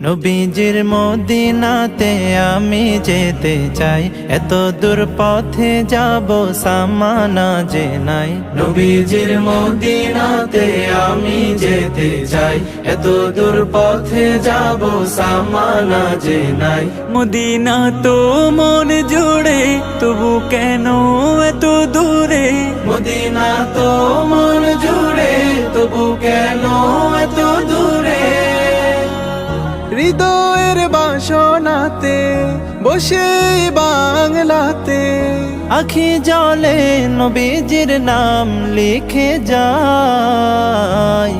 নবীজির মদিনাতে আমি যেতে চাই, এত দূর পথে যাব সামানা যে নাই। নবীজির মদিনাতে আমি যেতে চাই, এত দূর পথে যাব সামানা যে নাই। মদিনা তো মন জুড়ে, তবু কেন এত দূরে? মদিনা তো মন জুড়ে, তবু কেন এত দূরে? হৃদয়ের বাসনাতে বসে বাংলাতে আখি জলে নবীজির নাম লিখে যায়।